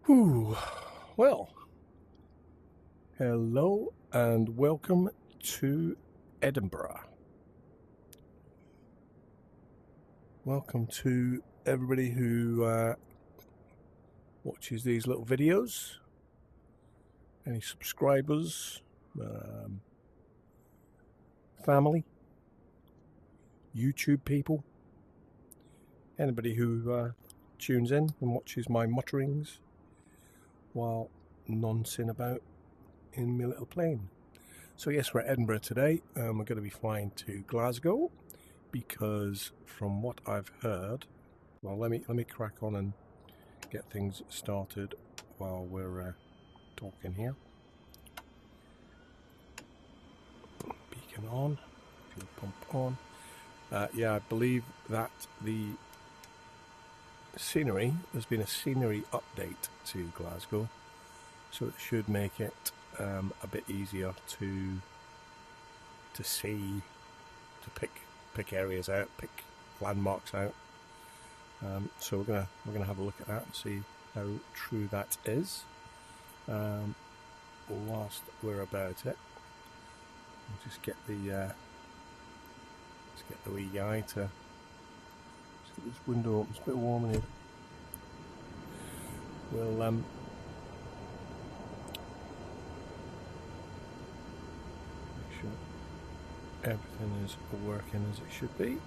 Whew. Well, hello and welcome to Edinburgh. Welcome to everybody who watches these little videos, any subscribers, family, YouTube people, anybody who tunes in and watches my mutterings while noncing about in my little plane. So yes, we're at Edinburgh today. We're going to be flying to Glasgow because, from what I've heard, well, let me crack on and get things started while we're talking here. Beacon on, fuel pump on. Yeah, I believe that there's been a scenery update to Glasgow, so it should make it a bit easier to see, to pick areas out, pick landmarks out. So we're gonna have a look at that and see how true that is. Whilst we're about it, we'll just get the wee guy to. This window open. It's a bit warm in here. We'll make sure everything is working as it should be.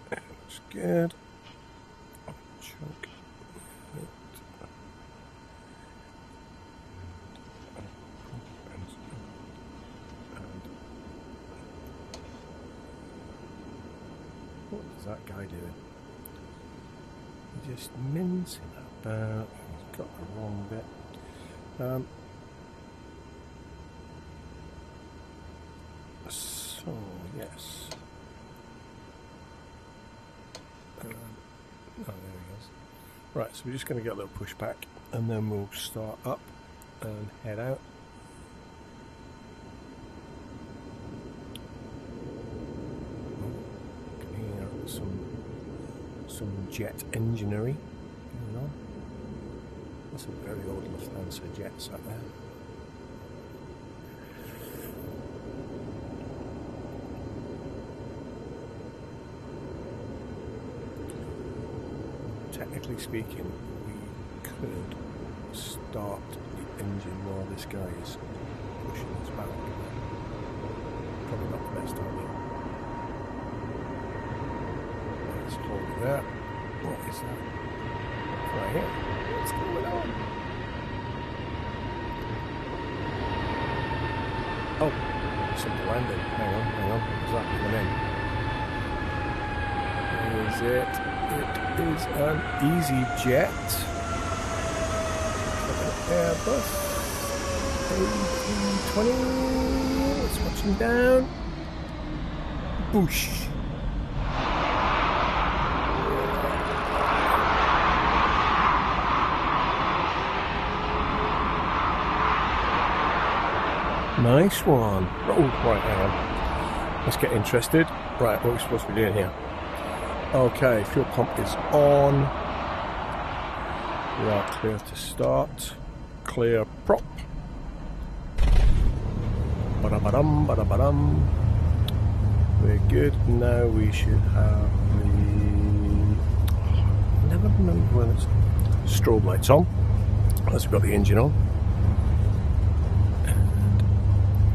That's good. Choke. What is that guy doing? He's just mincing about. He's got the wrong bit. So yes. Oh, there he goes. Right, so we're just going to get a little push back, and then we'll start up and head out. Some jet engineering going on. That's a very old Lufthansa jet sat there. Technically speaking, we could start the engine while this guy is pushing us back. Probably not the best idea. Let's hold it there. What is that? Right here. What's going on? Oh, something landing. Hang on. Is that coming in? Is it? It is an EasyJet. Airbus A320. It's watching down. Boosh. Nice one. Oh, right, hang on. Let's get interested. Right, what are we supposed to be doing here? Okay, fuel pump is on. We are clear to start. Clear prop. Ba-da-ba-dum, ba-da-ba-dum. We're good. Now we should have the... I never remember when it's... Strobe lights on. As we've got the engine on.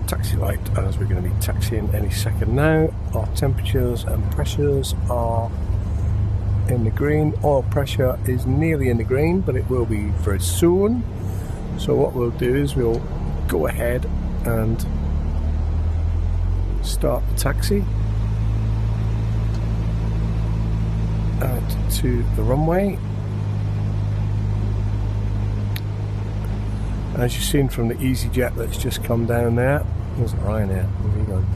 Taxi light, as we're going to be taxiing any second now. Our temperatures and pressures are in the green. Oil pressure is nearly in the green, but it will be very soon. So what we'll do is we'll go ahead and start the taxi out to the runway. As you've seen from the EasyJet that's just come down there, there's Ryan here, where are you going?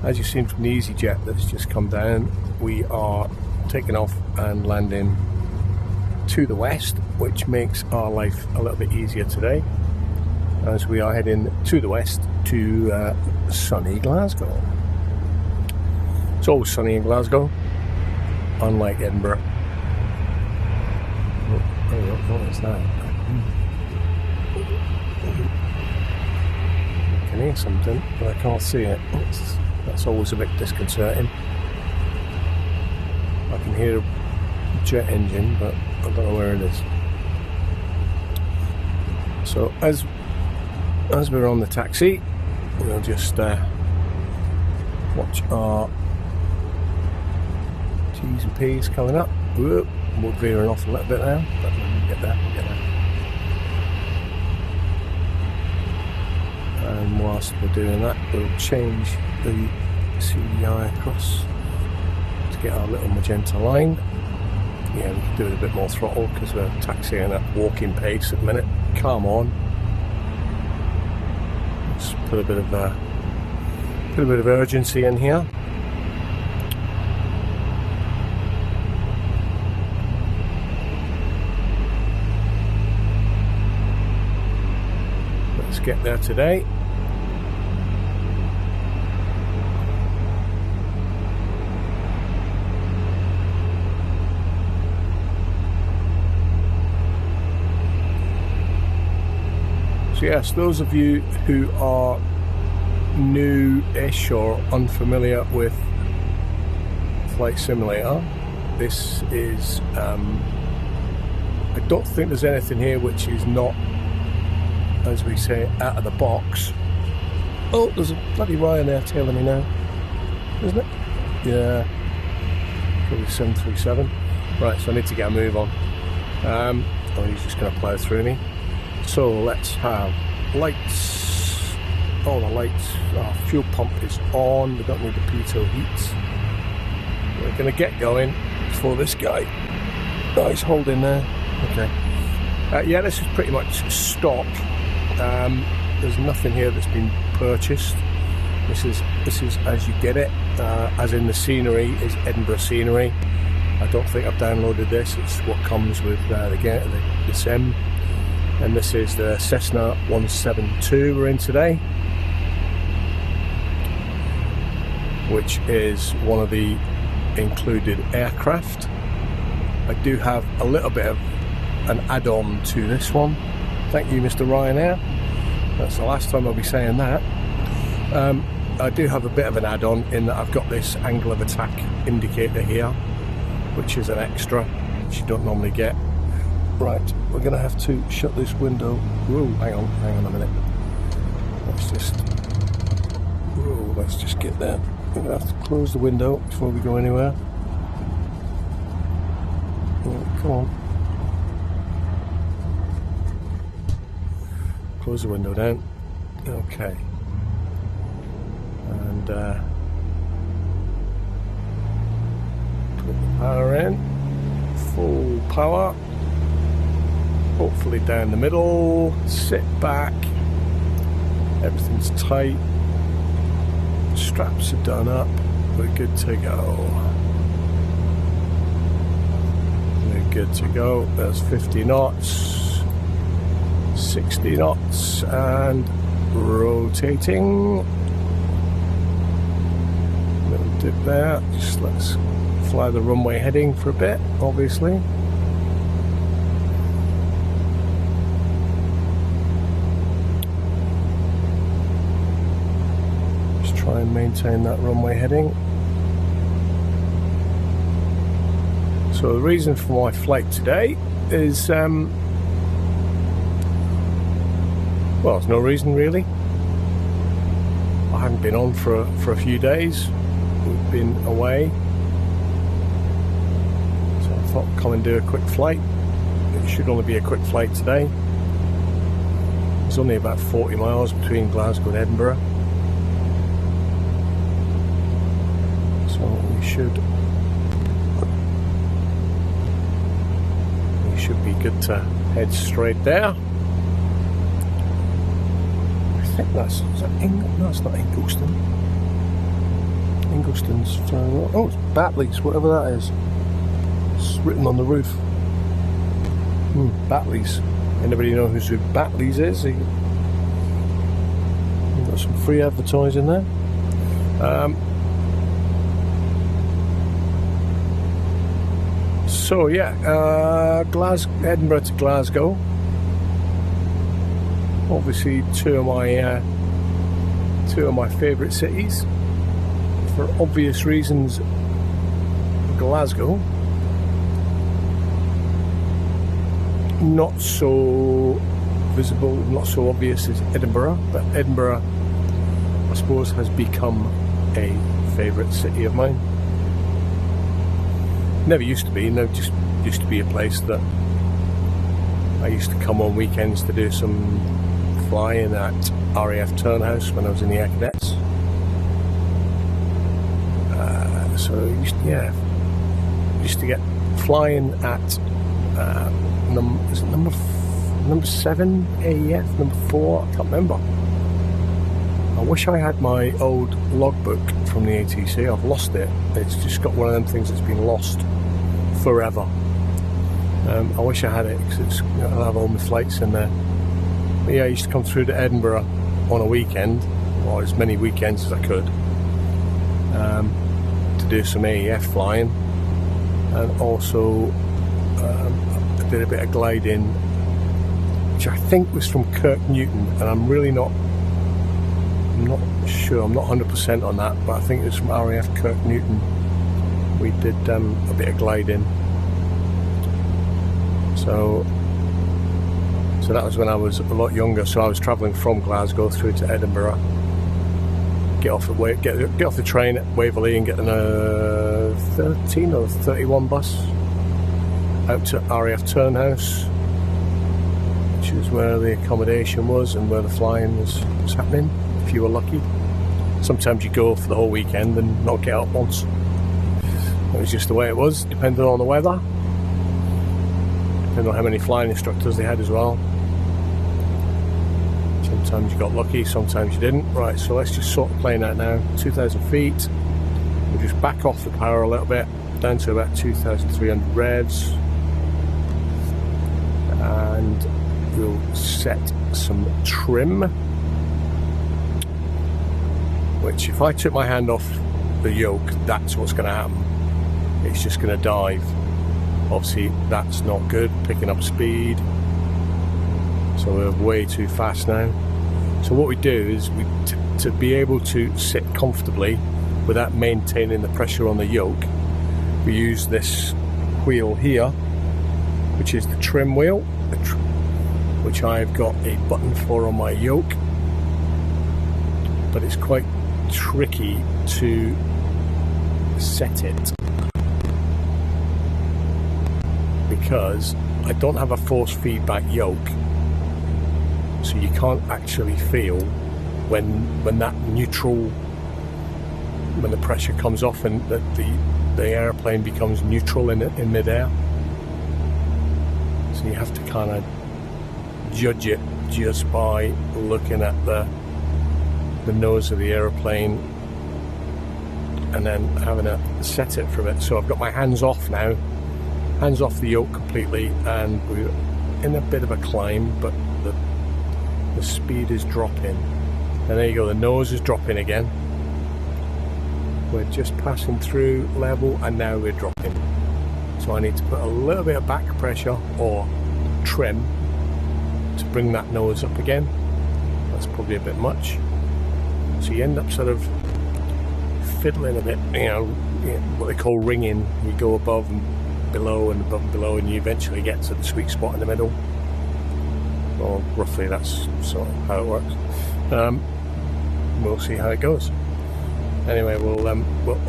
As you've seen from the EasyJet that's just come down, we are taking off and landing to the west, which makes our life a little bit easier today, as we are heading to the west to sunny Glasgow. It's always sunny in Glasgow, unlike Edinburgh. What is that? I can hear something, but I can't see it. That's always a bit disconcerting. I can hear a jet engine, but I don't know where it is. So as we're on the taxi, we'll just watch our T's and P's coming up. Whoop, we're veering off a little bit now, but we'll get there. And whilst we're doing that, we'll change the CDI across to get our little magenta line. Yeah, we can do it a bit more throttle because we're taxiing at walking pace at the minute. Come on. Let's put a bit of urgency in here. Let's get there today. So yes, those of you who are new-ish or unfamiliar with Flight Simulator, this is, I don't think there's anything here which is not, as we say, out of the box. Oh, there's a bloody Ryanair tailing me now, isn't it? Yeah, probably 737. Right, so I need to get a move on. Oh, he's just going to plough through me. So let's have lights. All the lights. Our fuel pump is on. We don't need the pitot heats. We're going to get going before this guy. Oh, he's holding there. Okay. Yeah, this is pretty much stock. There's nothing here that's been purchased. This is as you get it. As in the scenery is Edinburgh scenery. I don't think I've downloaded this. It's what comes with the sim. And this is the Cessna 172 we're in today, which is one of the included aircraft. I do have a little bit of an add-on to this one. Thank you, Mr. Ryanair. That's the last time I'll be saying that. I do have a bit of an add-on in that I've got this angle of attack indicator here, which is an extra, which you don't normally get. Right, we're going to have to shut this window. Whoa, hang on a minute. Let's just get there. We're going to have to close the window before we go anywhere. Oh, come on. Close the window down. Okay. And put the power in. Full power. Hopefully down the middle, sit back, everything's tight, straps are done up, we're good to go. We're good to go. There's 50 knots, 60 knots, and rotating. Little dip there, just let's fly the runway heading for a bit, obviously. Try and maintain that runway heading. So the reason for my flight today is, well, there's no reason really. I haven't been on for a few days. We've been away. So I thought I'd come and do a quick flight. It should only be a quick flight today. It's only about 40 miles between Glasgow and Edinburgh. We should be good to head straight there. I think no, it's not Ingleton. Ingleton's further. Oh, it's Batley's, whatever that is. It's written on the roof. Batley's. Anybody know who Batley's is? You've got some free advertising there. So yeah, Edinburgh to Glasgow. Obviously, two of my favourite cities. For obvious reasons, Glasgow, not so visible, not so obvious as Edinburgh, but Edinburgh, I suppose, has become a favourite city of mine. Never used to be, no, just used to be a place that I used to come on weekends to do some flying at RAF Turnhouse when I was in the Air Cadets. So used to get flying at number 7 AEF, number 4, I can't remember. I wish I had my old logbook from the ATC. I've lost it. It's just got one of them things that's been lost forever. I wish I had it because I'll have all my flights in there. But yeah, I used to come through to Edinburgh on a weekend, or as many weekends as I could, to do some AEF flying, and also I did a bit of gliding, which I think was from Kirk Newton, and I'm not sure, I'm not 100% on that, but I think it was from RAF Kirk Newton. We did a bit of gliding. So that was when I was a lot younger. So I was travelling from Glasgow through to Edinburgh. Get off the train at Waverley and get on a 13 or 31 bus out to RAF Turnhouse, which is where the accommodation was and where the flying was happening, if you were lucky. Sometimes you go for the whole weekend and not get up once. It was just the way it was, depending on the weather, depending on how many flying instructors they had as well. Sometimes you got lucky, sometimes you didn't. Right, so let's just sort of plane out now. 2,000 feet. We'll just back off the power a little bit, down to about 2,300 revs. And we'll set some trim, which if I took my hand off the yoke, that's what's going to happen. It's just going to dive. Obviously, that's not good, picking up speed. So we're way too fast now. So what we do is, to be able to sit comfortably without maintaining the pressure on the yoke, we use this wheel here, which is the trim wheel, which I've got a button for on my yoke, but it's quite tricky to set it because I don't have a force feedback yoke, so you can't actually feel when that neutral, when the pressure comes off and the airplane becomes neutral in midair. So you have to kind of judge it just by looking at the nose of the aeroplane and then having to set it from it. So I've got my hands off now, hands off the yoke completely, and we're in a bit of a climb, but the speed is dropping. And there you go, the nose is dropping again. We're just passing through level and now we're dropping. So I need to put a little bit of back pressure or trim to bring that nose up again. That's probably a bit much. So you end up sort of fiddling a bit, what they call ringing. You go above and below and above and below, and you eventually get to the sweet spot in the middle. Well, roughly that's sort of how it works. We'll see how it goes. Anyway, we'll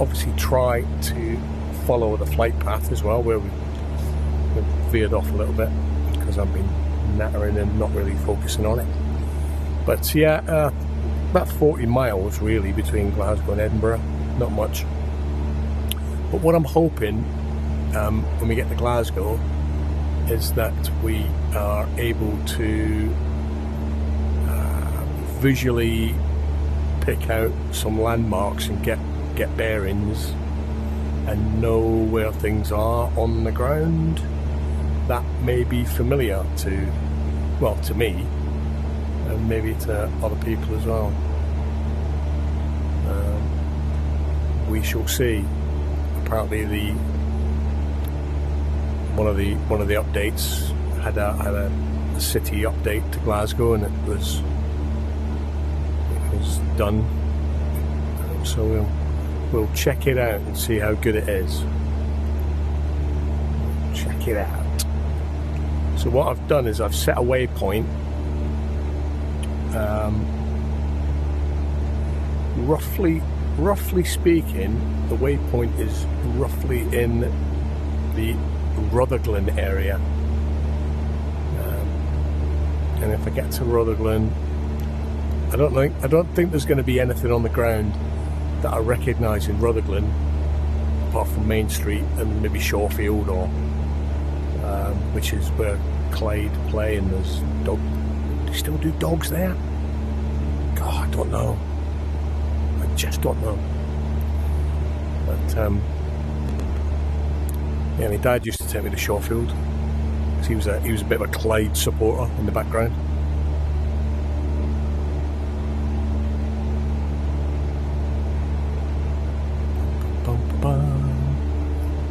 obviously try to follow the flight path as well, where we've veered off a little bit because I've been nattering and not really focusing on it. But yeah, about 40 miles really between Glasgow and Edinburgh, not much. But what I'm hoping when we get to Glasgow is that we are able to visually pick out some landmarks and get bearings and know where things are on the ground that may be familiar to me and maybe to other people as well. We shall see. Apparently one of the updates had a city update to Glasgow, and it was done. So we'll check it out and see how good it is. Check it out. So what I've done is I've set a waypoint. Roughly speaking, the waypoint is roughly in the Rutherglen area. And if I get to Rutherglen, I don't think there's going to be anything on the ground that I recognise in Rutherglen, apart from Main Street and maybe Shorefield, or which is where Clyde play, and there's dog. Do you still do dogs there? God, I don't know. I just don't know. But yeah, my dad used to take me to Shorefield. He was a bit of a Clyde supporter in the background.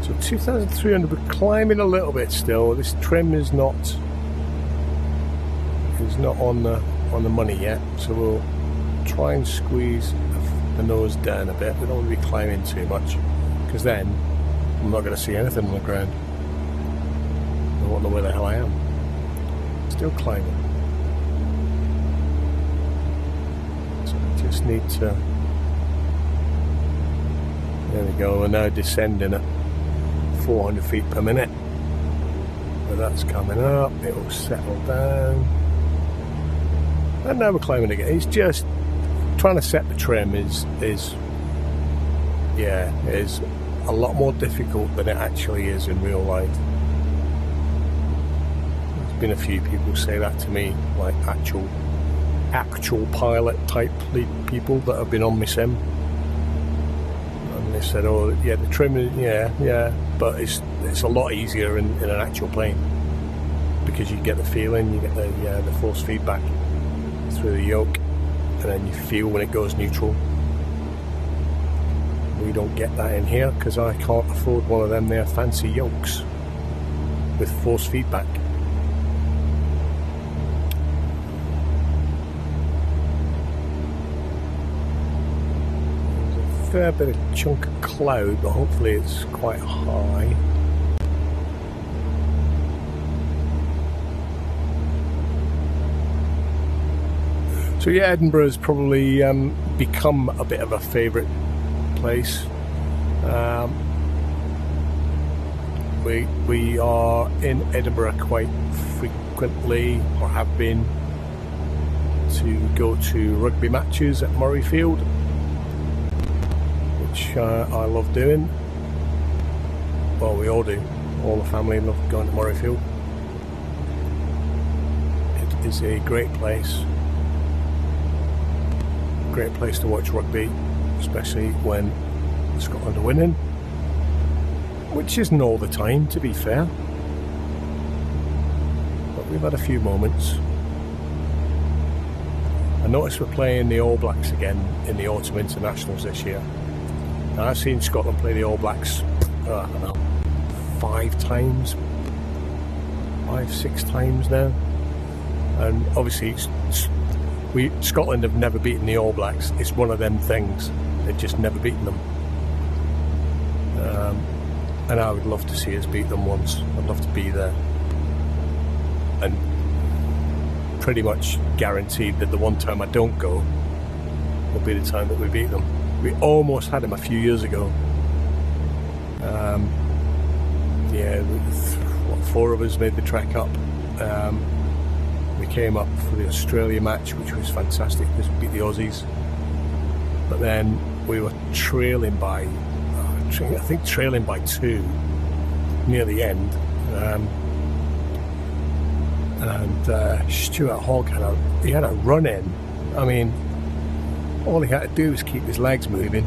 So 2,300, we're climbing a little bit still. This trim is not on the money yet, so we'll try and squeeze the nose down a bit. We don't want to be climbing too much, because then I'm not going to see anything on the ground. I won't know where the hell I am. Still climbing. So I just need to... There we go, we're now descending at 400 feet per minute. But that's coming up, it'll settle down. And now we're climbing again. It's just trying to set the trim is a lot more difficult than it actually is in real life. There's been a few people say that to me, like actual pilot type people that have been on my sim. And they said, oh yeah, the trim is, yeah, but it's a lot easier in an actual plane, because you get the feeling, you get the force feedback through the yoke, and then you feel when it goes neutral. We don't get that in here because I can't afford one of them there fancy yokes with force feedback. There's a fair bit of chunk of cloud, but hopefully it's quite high. So yeah, Edinburgh has probably become a bit of a favourite place. We are in Edinburgh quite frequently, or have been, to go to rugby matches at Murrayfield, which I love doing. Well, we all do. All the family love going to Murrayfield. It is a great place. Great place to watch rugby, especially when Scotland are winning, which isn't all the time, to be fair, but we've had a few moments. I noticed we're playing the All Blacks again in the autumn internationals this year. Now, I've seen Scotland play the All Blacks, I don't know, 6 times now, and obviously Scotland have never beaten the All Blacks. It's one of them things. They've just never beaten them. And I would love to see us beat them once. I'd love to be there. And pretty much guaranteed that the one time I don't go will be the time that we beat them. We almost had them a few years ago. Yeah, 4 of us made the trek up. We came up for the Australia match, which was fantastic because we beat the Aussies. But then we were trailing by, I think trailing by 2 near the end. And Stuart Hogg had a run in. I mean, all he had to do was keep his legs moving.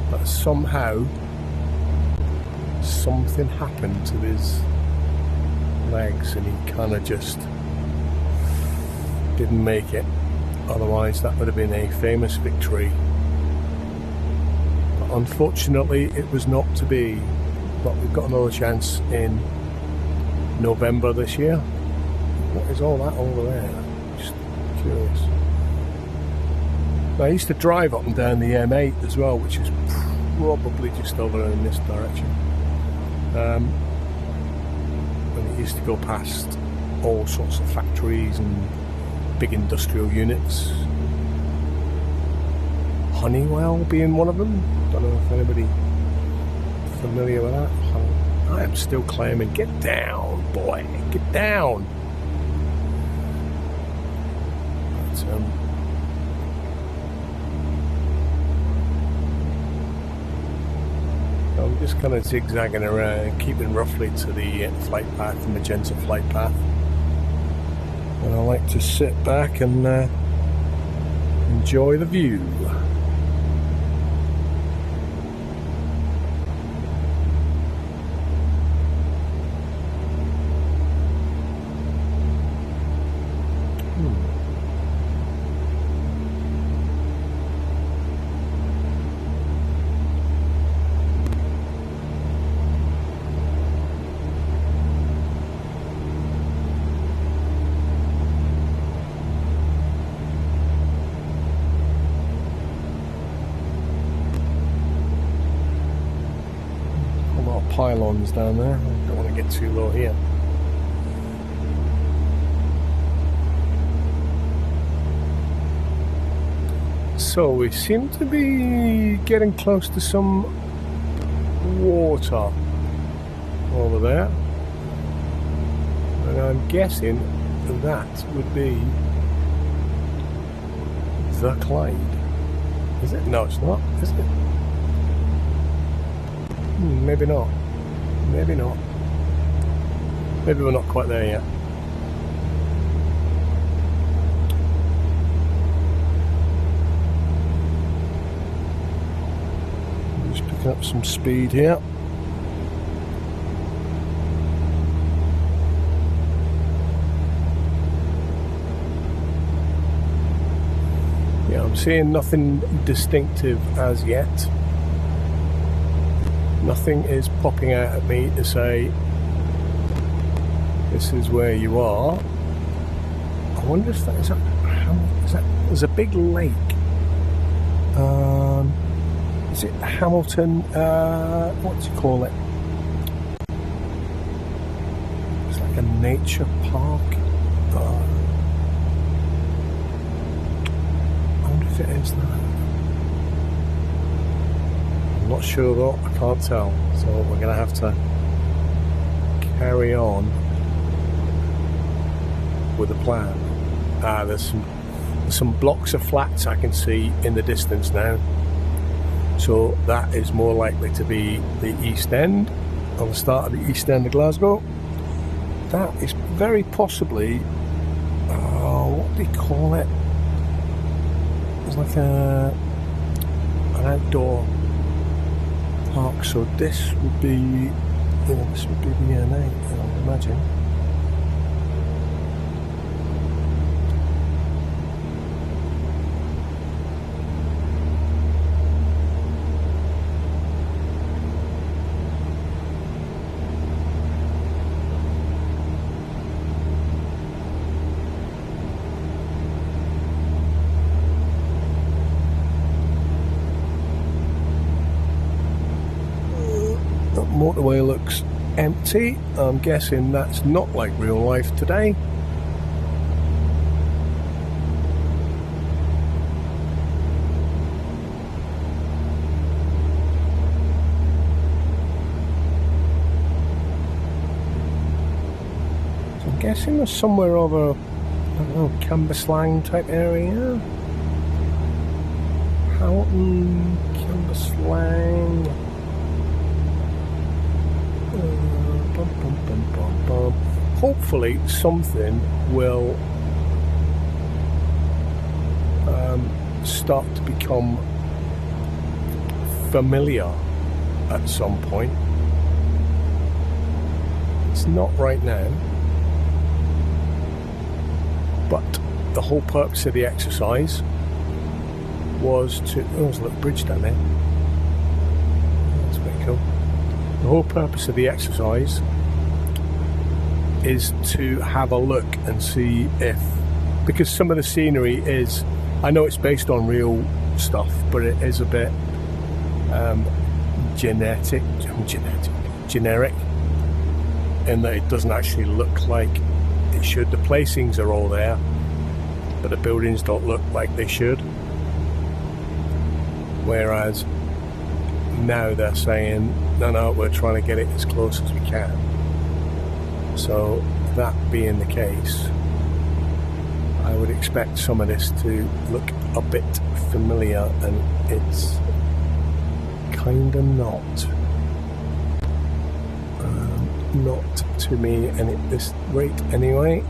But somehow, something happened to his legs and he kind of just didn't make it. Otherwise that would have been a famous victory, but unfortunately it was not to be. but we've got another chance in November this year. What is all that over there? Just curious. I used to drive up and down the M8 as well, which is probably just over in this direction. And it used to go past all sorts of factories and big industrial units. Honeywell being one of them. Don't know if anybody familiar with that. I am still claiming, get down, boy, get down. But, I'm just kind of zigzagging around, keeping roughly to the flight path, the magenta flight path. And I like to sit back and enjoy the view. Pylons down there. I don't want to get too low here. So we seem to be getting close to some water over there, and I'm guessing that would be the Clyde. Is it? No, it's not. Is it? Maybe not. Maybe not. Maybe we're not quite there yet. I'm just picking up some speed here. Yeah, I'm seeing nothing distinctive as yet. Nothing is popping out at me to say this is where you are. I wonder if that is that there's a big lake. Is it Hamilton? What do you call it? It's like a nature park. I wonder if it is that. Not sure though, I can't tell, so we're going to have to carry on with the plan. There's some blocks of flats I can see in the distance now, so that is more likely to be the East End, or the start of the East End of Glasgow. That is very possibly, what do you call it? It's like an outdoor park, so this would be, this would be the N8, I would imagine. Motorway looks empty. I'm guessing that's not like real life today. So I'm guessing there's somewhere over, I don't know, Cambuslang type area. Hamilton, Cambuslang. Hopefully something will start to become familiar at some point. It's not right now, but the whole purpose of the exercise was to... Oh, there's a little bridge down there. That's pretty cool. The whole purpose of the exercise is to have a look and see if, because some of the scenery is, I know it's based on real stuff, but it is a bit generic, in that it doesn't actually look like it should. The placings are all there, but the buildings don't look like they should. Whereas now they're saying, no, we're trying to get it as close as we can. So that being the case, I would expect some of this to look a bit familiar, and it's kind of not. Not to me, and at this rate anyway.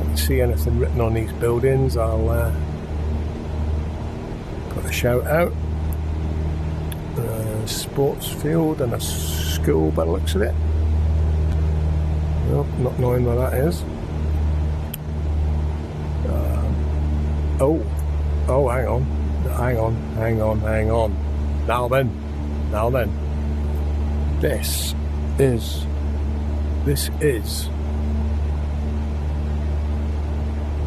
If I see anything written on these buildings, I'll put a shout out. Sports field and a school by the looks of it. Well, not knowing where that is. Oh, hang on. Now then. This is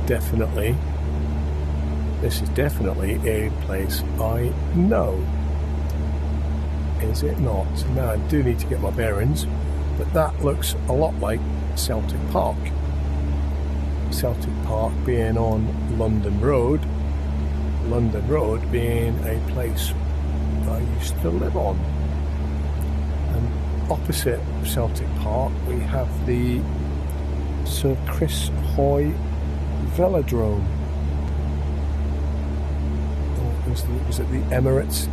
definitely a place I know. Is it not? Now I do need to get my bearings, but that looks a lot like Celtic Park. Celtic Park being on London Road being a place I used to live on. And opposite Celtic Park we have the Sir Chris Hoy Velodrome. Was it the Emirates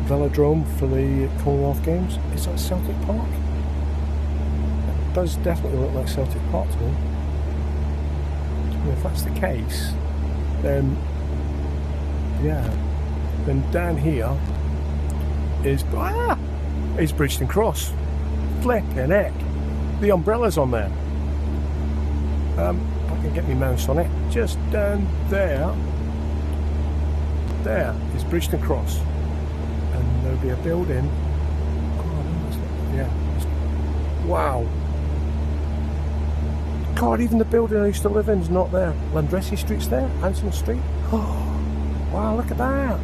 Velodrome for the Commonwealth Games? Is that Celtic Park? It does definitely look like Celtic Park to me. If that's the case, then down here is Bridgeton Cross. Flippin' heck, the umbrella's on there. If I can get my mouse on it, just down there is Bridgeton Cross, and there'll be a building. Wow. God, even the building I used to live in is not there. Landressy Street's there, Anson Street. Oh, wow, look at that.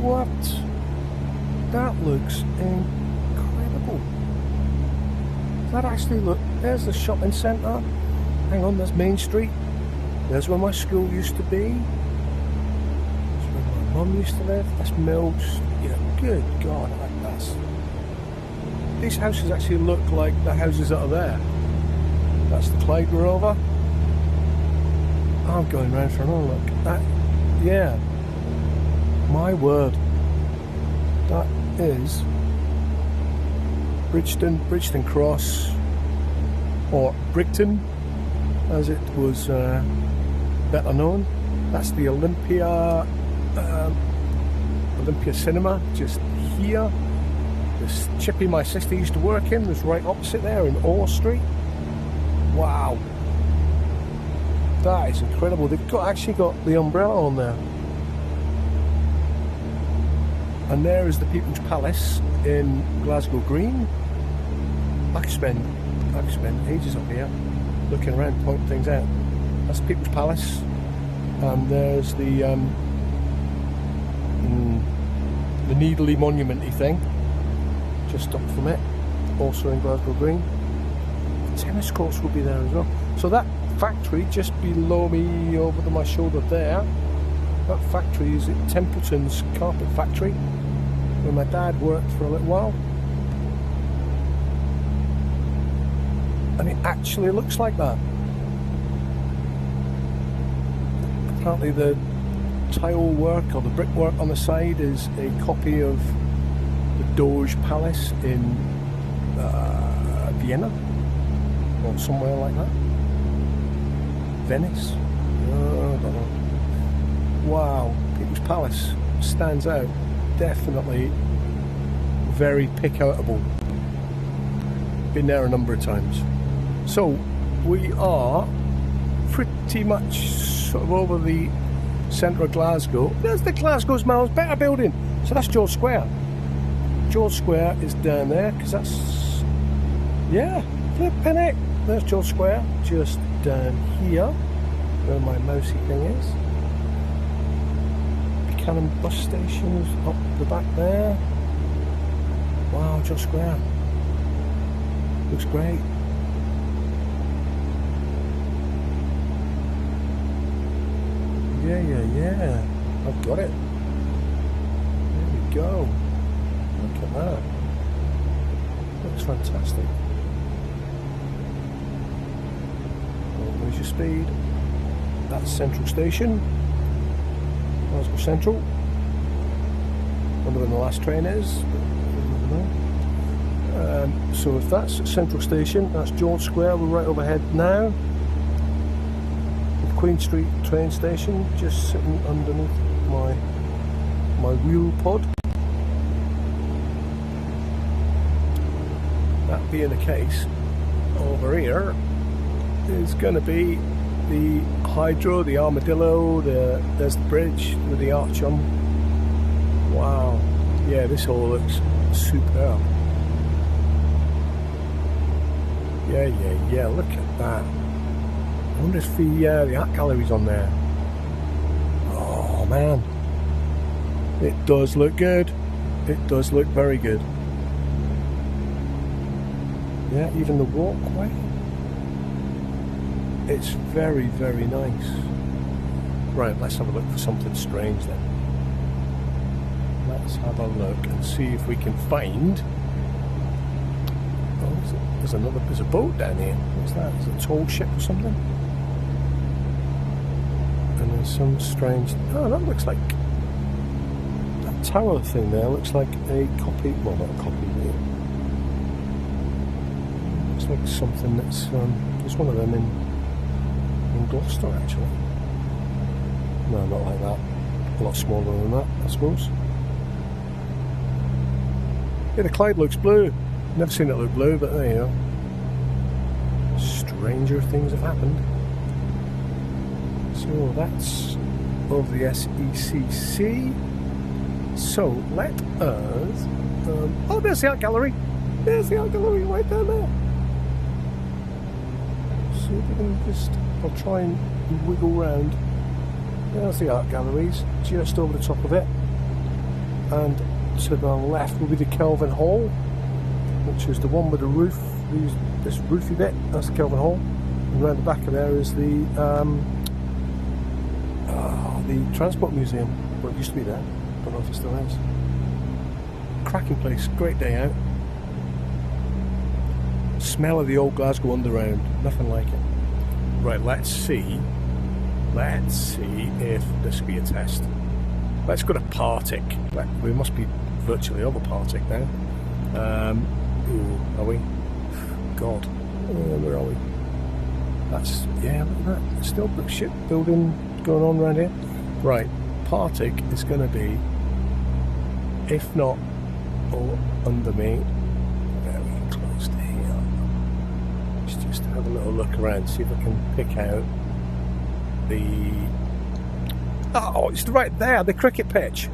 What? That looks incredible. That actually look, there's the shopping centre. Hang on, there's Main Street. There's where my school used to be. That's where my mum used to live. That's Mills. Yeah, good God, that's... These houses actually look like the houses that are there. That's the Clyde Rover. I'm going round for another look. Yeah. My word. That is Bridgeton Cross, or Brigton, as it was better known. That's the Olympia Cinema, just here. This chippy my sister used to work in was right opposite there in Orr Street. Wow, that is incredible. They've actually got the umbrella on there. And there is the People's Palace in Glasgow Green. I could spend ages up here looking around, pointing things out. That's the People's Palace, and there's the Needley Monument-y thing just up from it, also in Glasgow Green. The tennis courts will be there as well. So that factory just below me, over to my shoulder there, that factory is at Templeton's Carpet Factory, where my dad worked for a little while. And it actually looks like that. Apparently the tile work or the brickwork on the side is a copy of the Doge Palace in Vienna or somewhere like that. Venice? I don't know. Wow, People's Palace stands out. Definitely very pick-outable. Been there a number of times. So we are pretty much sort of over the centre of Glasgow. There's the Glasgow's Miles Better building. So that's George Square. George Square is down there, because that's, yeah, flipping it. There's George Square, just down here, where my mousey thing is. Buchanan bus station is up the back there. Wow, George Square. Looks great. Yeah. I've got it. There we go. Look at that. Looks fantastic. Well, there's your speed. That's Central Station. Glasgow Central. Wonder when the last train is. So if that's Central Station, that's George Square. We're right overhead now. Queen Street train station, just sitting underneath my wheel pod. That being the case, over here is going to be the Hydro, the Armadillo, there's the bridge with the arch on. Wow, yeah, this all looks superb. Yeah, look at that. I wonder if the art gallery's on there. Oh man, it does look good. It does look very good. Yeah, even the walkway. It's very, very nice. Right, let's have a look for something strange then. Let's have a look and see if we can find. Oh, there's a boat down here. What's that? Is it a tall ship or something? And there's some strange. Oh, that looks like that tower thing there. Looks like a copy. Well, not a copy. Looks like something that's. There's one of them in Gloucester actually. No, not like that. A lot smaller than that, I suppose. Yeah, the Clyde looks blue. Never seen it look blue, but there you go. Stranger things have happened. So that's of the SECC. So let us. Oh, there's the art gallery. There's the art gallery right down there. So if we can just, I'll try and wiggle round. There's the art galleries, just over the top of it. And to the left will be the Kelvin Hall, which is the one with the roof. This roofy bit, that's the Kelvin Hall. And around the back of there is the Transport Museum. Well, it used to be there. Don't know if it still is. Cracking place, great day out. Smell of the old Glasgow Underground, nothing like it. Right, let's see if this will be a test. Let's go to Partick. We must be virtually over Partick now. Are we? God, where are we? That's, yeah, look at that. There's still shipbuilding going on around here. Right, Partick is going to be, if not all under me, very close to here. Let's just have a little look around, see if I can pick out the. Oh, it's right there, the cricket pitch.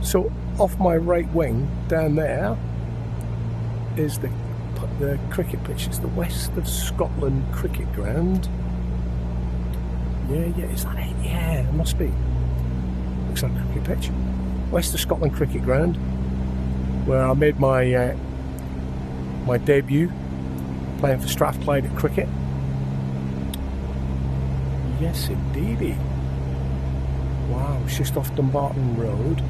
So off my right wing, down there, is the cricket pitch. It's the West of Scotland cricket ground. Yeah, is that it? Yeah, it must be. Looks like a cricket pitch. West of Scotland cricket ground, where I made my my debut playing for Strathclyde at cricket. Yes, indeedy. Wow, it's just off Dumbarton Road.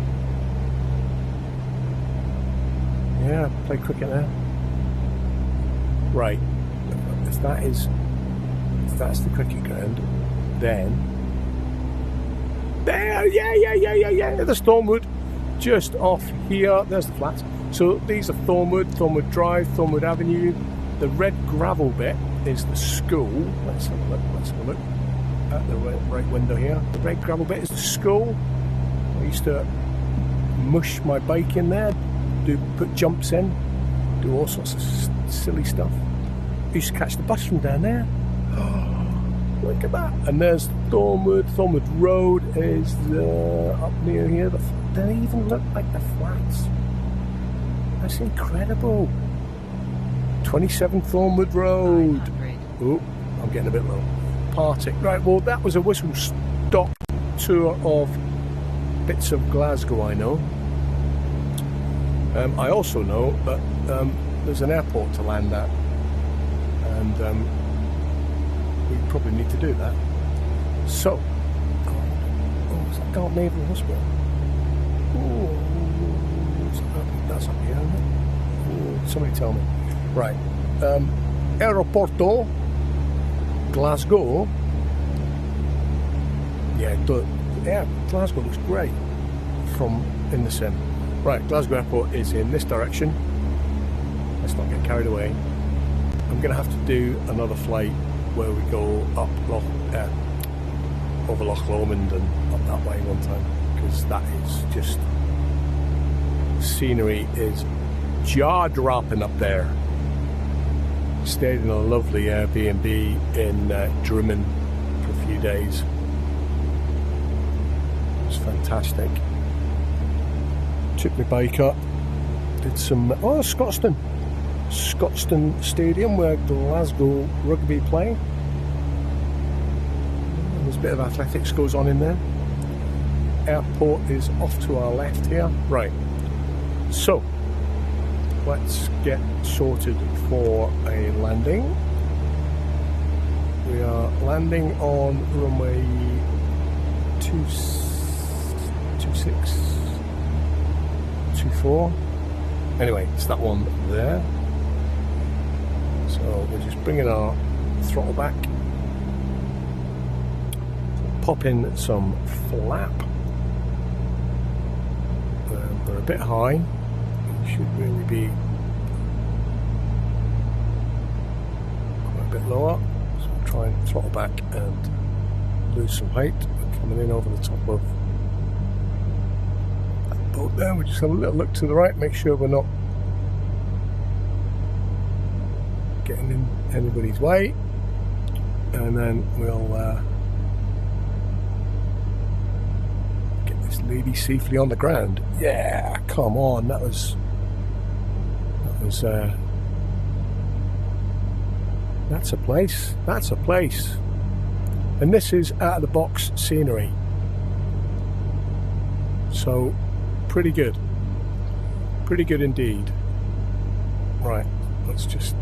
Yeah, I play cricket there. Right, if that's the cricket ground, then there, yeah, the Thornwood, just off here. There's the flats. So these are Thornwood Drive, Thornwood Avenue. The red gravel bit is the school. Let's have a look at the right window here. The red gravel bit is the school. I used to mush my bike in there, put jumps in, do all sorts of silly stuff. I used to catch the bus from down there. Look at that. And there's Thornwood. Thornwood Road is up near here. They even look like the flats. That's incredible. 27 Thornwood Road. Oh, I'm getting a bit low. Partick. Right, well, that was a whistle-stop tour of bits of Glasgow, I know. I also know that there's an airport to land at. And we probably need to do that. So, is that Galt Naval Hospital? Oh, that's up here, isn't it? Oh, somebody tell me. Right, Aeroporto Glasgow. Yeah, Glasgow looks great from in the sim. Right, Glasgow Airport is in this direction. Let's not get carried away. I'm going to have to do another flight where we go up over Loch Lomond and up that way one time, because that is just, scenery is jaw-dropping up there. Stayed in a lovely Airbnb in Drimmen for a few days. It was fantastic. Took my bike up, did some Scotstoun Stadium where Glasgow Rugby play. There's a bit of athletics goes on in there. Airport is off to our left here. Right, so let's get sorted for a landing. We are landing on runway 24. Anyway, it's that one there. So we're just bringing our throttle back, pop in some flap. We're a bit high. We should really be quite a bit lower. So we'll try and throttle back and lose some height. We're coming in over the top of that boat there. We just have a little look to the right, make sure we're not getting in anybody's way, and then we'll get this lady safely on the ground. Yeah, come on, that was that's a place, and this is out of the box scenery, so pretty good indeed. Right, let's just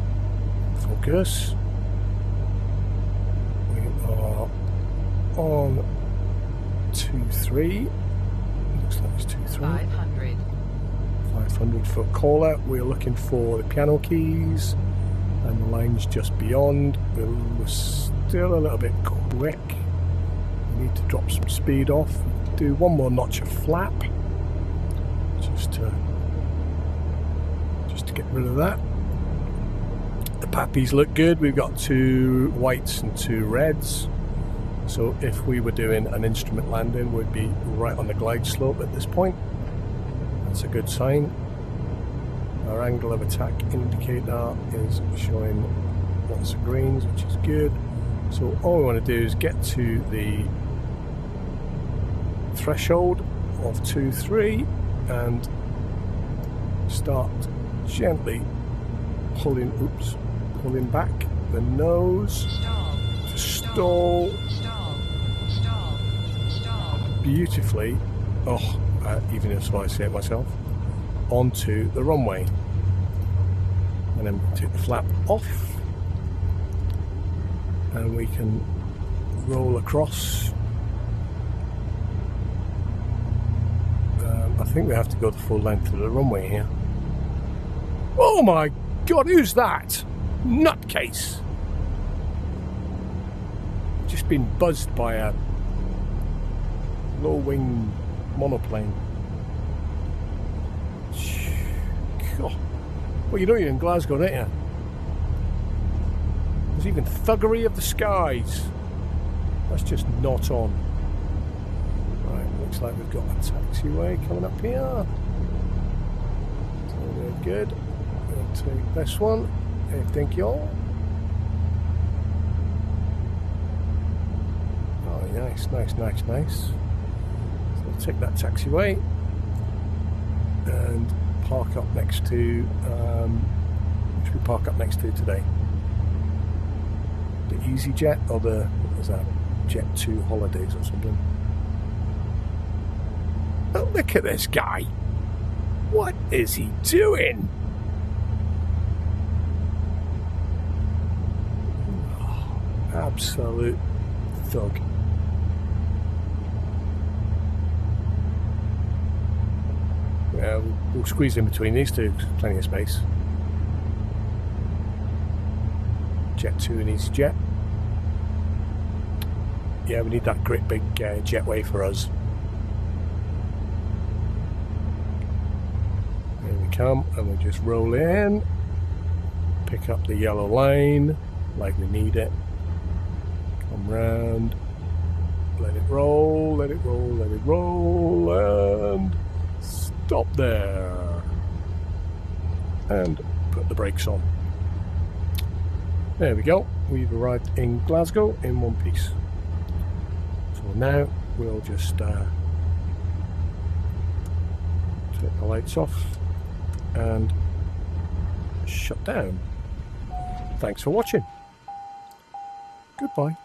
focus. We are on 23. Looks like it's 23. 500 foot call out. We're looking for the piano keys and the lines just beyond. We're still a little bit quick. We need to drop some speed off. Do one more notch of flap just to get rid of that. The pappies look good. We've got 2 whites and 2 reds. So if we were doing an instrument landing, we'd be right on the glide slope at this point. That's a good sign. Our angle of attack indicator is showing lots of greens, which is good. So all we want to do is get to the threshold of 2-3 and start gently pulling back the nose to stall beautifully, even if I say it myself, onto the runway, and then take the flap off and we can roll across. I think we have to go the full length of the runway here. Oh my God, who's that? Nutcase! Just been buzzed by a low-wing monoplane. God. Well, you know you're in Glasgow, don't you? There's even thuggery of the skies. That's just not on. Right, looks like we've got a taxiway coming up here. So we're good. We'll take this one. Thank you all. Nice, nice, nice, nice. So we'll take that taxiway and park up next to, which we park up next to today? The EasyJet or the, what was that? Jet 2 Holidays or something. Oh, look at this guy. What is he doing? Oh, absolute thug. Yeah, we'll squeeze in between these two. Plenty of space. Jet 2 and EasyJet. Yeah, we need that great big jetway for us. There we come, and we'll just roll in. Pick up the yellow line like we need it. Come round. Let it roll, let it roll, let it roll, and stop there. And put the brakes on. There we go. We've arrived in Glasgow in one piece. So now we'll just take the lights off and shut down. Thanks for watching. Goodbye.